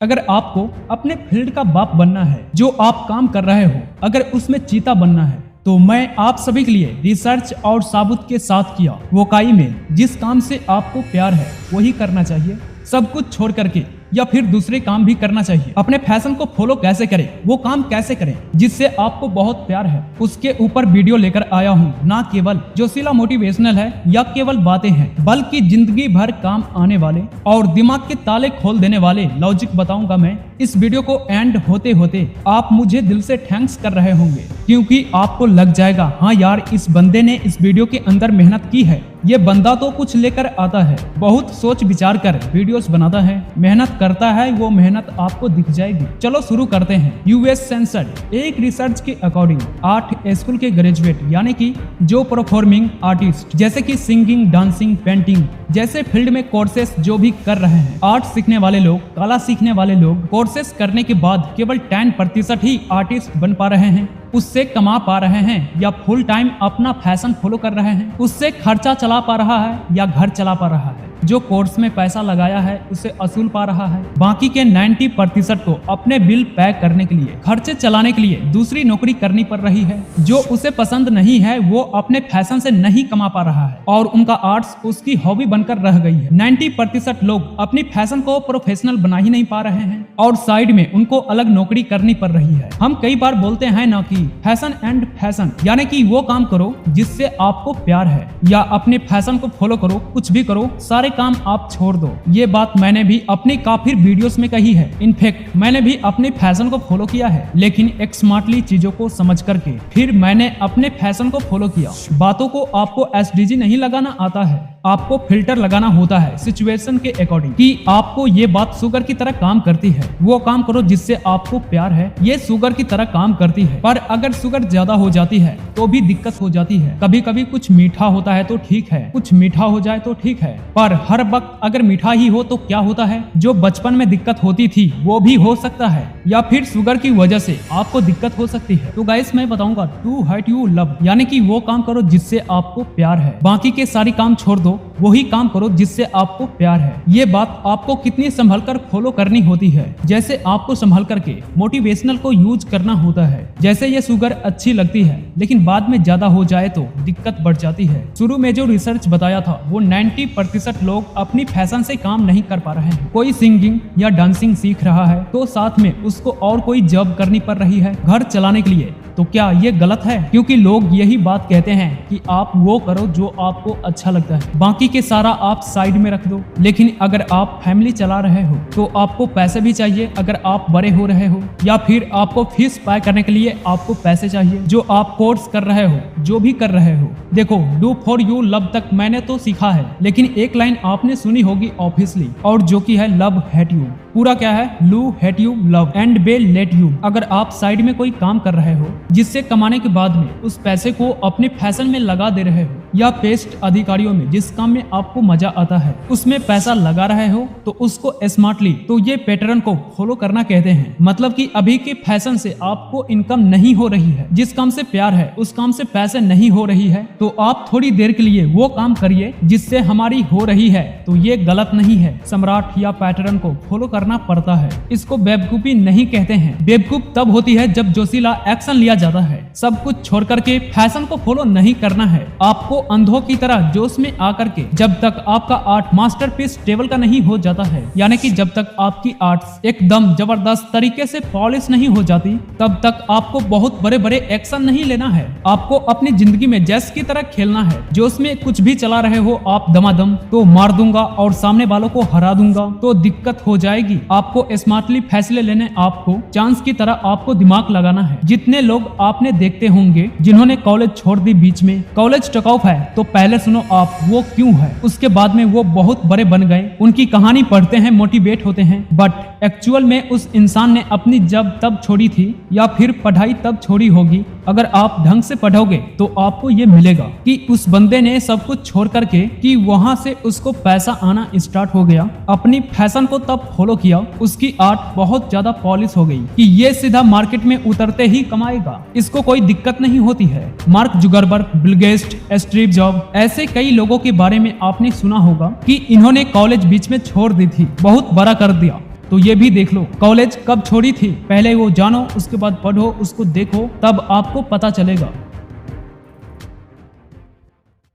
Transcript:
अगर आपको अपने फील्ड का बाप बनना है, जो आप काम कर रहे हो, अगर उसमें चीता बनना है, तो मैं आप सभी के लिए रिसर्च और साबुत के साथ किया वोकाई में जिस काम से आपको प्यार है वही करना चाहिए, सब कुछ छोड़ करके, या फिर दूसरे काम भी करना चाहिए। अपने फैशन को फॉलो कैसे करें, वो काम कैसे करें जिससे आपको बहुत प्यार है, उसके ऊपर वीडियो लेकर आया हूँ। ना केवल जोशीला मोटिवेशनल है या केवल बातें हैं, बल्कि जिंदगी भर काम आने वाले और दिमाग के ताले खोल देने वाले लॉजिक बताऊंगा मैं। इस वीडियो को एंड होते होते आप मुझे दिल से थैंक्स कर रहे होंगे, क्योंकि आपको लग जाएगा हाँ यार, इस बंदे ने इस वीडियो के अंदर मेहनत की है, ये बंदा तो कुछ लेकर आता है, बहुत सोच विचार कर वीडियोस बनाता है, मेहनत करता है, वो मेहनत आपको दिख जाएगी। चलो शुरू करते हैं। यूएस सेंसर्ड एक रिसर्च के अकॉर्डिंग 8 स्कूल के ग्रेजुएट यानी कि जो परफॉर्मिंग आर्टिस्ट जैसे कि सिंगिंग, डांसिंग, पेंटिंग जैसे फील्ड में कोर्सेस जो भी कर रहे हैं, आर्ट सीखने वाले लोग, कला सीखने वाले लोग कोर्सेस करने के बाद केवल 10% ही आर्टिस्ट बन पा रहे हैं, उससे कमा पा रहे हैं, या फुल टाइम अपना फैशन फॉलो कर रहे हैं, उससे खर्चा चला पा रहा है या घर चला पा रहा है, जो कोर्स में पैसा लगाया है उसे असूल पा रहा है। बाकी के 90% को अपने बिल पे करने के लिए, खर्चे चलाने के लिए दूसरी नौकरी करनी पड़ रही है, जो उसे पसंद नहीं है, वो अपने फैशन से नहीं कमा पा रहा है और उनका आर्ट्स उसकी हॉबी बनकर रह गई है। 90% लोग अपनी फैशन को प्रोफेशनल बना ही नहीं पा रहे हैं और साइड में उनको अलग नौकरी करनी पड़ रही है। हम कई बार बोलते हैं ना कि फैशन एंड फैशन, यानी कि वो काम करो जिससे आपको प्यार है, या अपने फैशन को फॉलो करो, कुछ भी करो, सारे काम आप छोड़ दो। ये बात मैंने भी अपनी काफी वीडियोस में कही है। इनफैक्ट मैंने भी अपने फैशन को फॉलो किया है, लेकिन एक स्मार्टली चीजों को समझ करके फिर मैंने अपने फैशन को फॉलो किया। बातों को आपको एसडीजी नहीं लगाना आता है, आपको फिल्टर लगाना होता है सिचुएशन के अकॉर्डिंग, कि आपको ये बात शुगर की तरह काम करती है, वो काम करो जिससे आपको प्यार है, ये शुगर की तरह काम करती है। पर अगर शुगर ज्यादा हो जाती है तो भी दिक्कत हो जाती है। कभी कभी कुछ मीठा होता है तो ठीक है, कुछ मीठा हो जाए तो ठीक है, पर हर वक्त अगर मीठा ही हो तो क्या होता है, जो बचपन में दिक्कत होती थी वो भी हो सकता है, या फिर शुगर की वजह से आपको दिक्कत हो सकती है। तो गाइस मैं बताऊंगा, टू हाइट यू लव, यानी कि वो काम करो जिससे आपको प्यार है, बाकी के सारी काम छोड़ दो, वही काम करो जिससे आपको प्यार है। ये बात आपको कितनी संभल कर फॉलो करनी होती है, जैसे आपको संभल करके मोटिवेशनल को यूज करना होता है। जैसे ये शुगर अच्छी लगती है, लेकिन बाद में ज्यादा हो जाए तो दिक्कत बढ़ जाती है। शुरू में जो रिसर्च बताया था वो 90% लोग अपनी फैशन से काम नहीं कर पा रहे हैं। कोई सिंगिंग या डांसिंग सीख रहा है तो साथ में उसको और कोई जॉब करनी पड़ रही है घर चलाने के लिए। तो क्या ये गलत है? क्योंकि लोग यही बात कहते हैं कि आप वो करो जो आपको अच्छा लगता है, बाकी के सारा आप साइड में रख दो। लेकिन अगर आप फैमिली चला रहे हो तो आपको पैसे भी चाहिए, अगर आप बड़े हो रहे हो, या फिर आपको फीस पे करने के लिए आपको पैसे चाहिए, जो आप कोर्स कर रहे हो, जो भी कर रहे हो। देखो, डू फॉर यू लव तक मैंने तो सीखा है, लेकिन एक लाइन आपने सुनी होगी ऑब्वियसली, और जो कि है लव हेट यू। पूरा क्या है? Loo hate you love and be late you. अगर आप साइड में कोई काम कर रहे हो जिससे कमाने के बाद में उस पैसे को अपने फैशन में लगा दे रहे हो, या पेस्ट अधिकारियों में जिस काम में आपको मजा आता है उसमें पैसा लगा रहे हो, तो उसको स्मार्टली, तो ये पैटर्न को फॉलो करना कहते हैं। मतलब कि अभी के फैशन से आपको इनकम नहीं हो रही है, जिस काम से प्यार है उस काम से पैसे नहीं हो रही है, तो आप थोड़ी देर के लिए वो काम करिए जिससे हमारी हो रही है। तो ये गलत नहीं है, सम्राट या पैटर्न को फॉलो करना पड़ता है। इसको बेवकूफी नहीं कहते हैं। बेवकूफ तब होती है जब जोशीला एक्शन लिया जाता है। सब कुछ छोड़ करके फैशन को फॉलो नहीं करना है। आपको अंधों की तरह जोश में आकर के, जब तक आपका आर्ट मास्टरपीस टेबल का नहीं हो जाता है, यानी कि जब तक आपकी आर्ट्स एकदम जबरदस्त तरीके से पॉलिश नहीं हो जाती, तब तक आपको बहुत बड़े बड़े एक्शन नहीं लेना है। आपको अपनी जिंदगी में जैस की तरह खेलना है। जोश में कुछ भी चला रहे हो आप दमादम, तो मार दूंगा और सामने वालों को हरा दूंगा, तो दिक्कत हो जाएगी। आपको स्मार्टली फैसले लेने, आपको चांस की तरह आपको दिमाग लगाना है। जितने लोग आपने देखते होंगे जिन्होंने कॉलेज छोड़ दी बीच में, कॉलेज टक ऑफ है तो पहले सुनो आप वो क्यों है, उसके बाद में वो बहुत बड़े बन गए, उनकी कहानी पढ़ते हैं, मोटिवेट होते हैं, बट एक्चुअल में उस इंसान ने अपनी जब तब छोड़ी थी, या फिर पढ़ाई तब छोड़ी होगी। अगर आप ढंग से पढ़ोगे तो आपको ये मिलेगा कि उस बंदे ने सब कुछ छोड़ करके, कि वहां से उसको पैसा आना स्टार्ट हो गया, अपनी फैशन को तब फॉलो किया, उसकी आर्ट बहुत ज्यादा पॉलिश हो गई कि ये सीधा मार्केट में उतरते ही कमाएगा, इसको कोई दिक्कत नहीं होती है। Mark Zuckerberg, Bill Gates, Steve job, ऐसे कई लोगों के बारे में आपने सुना होगा कि इन्होंने कॉलेज बीच में छोड़ दी थी, बहुत बड़ा कर दिया, तो ये भी देख लो कॉलेज कब छोड़ी थी। पहले वो जानो, उसके बाद पढ़ो, उसको देखो, तब आपको पता चलेगा।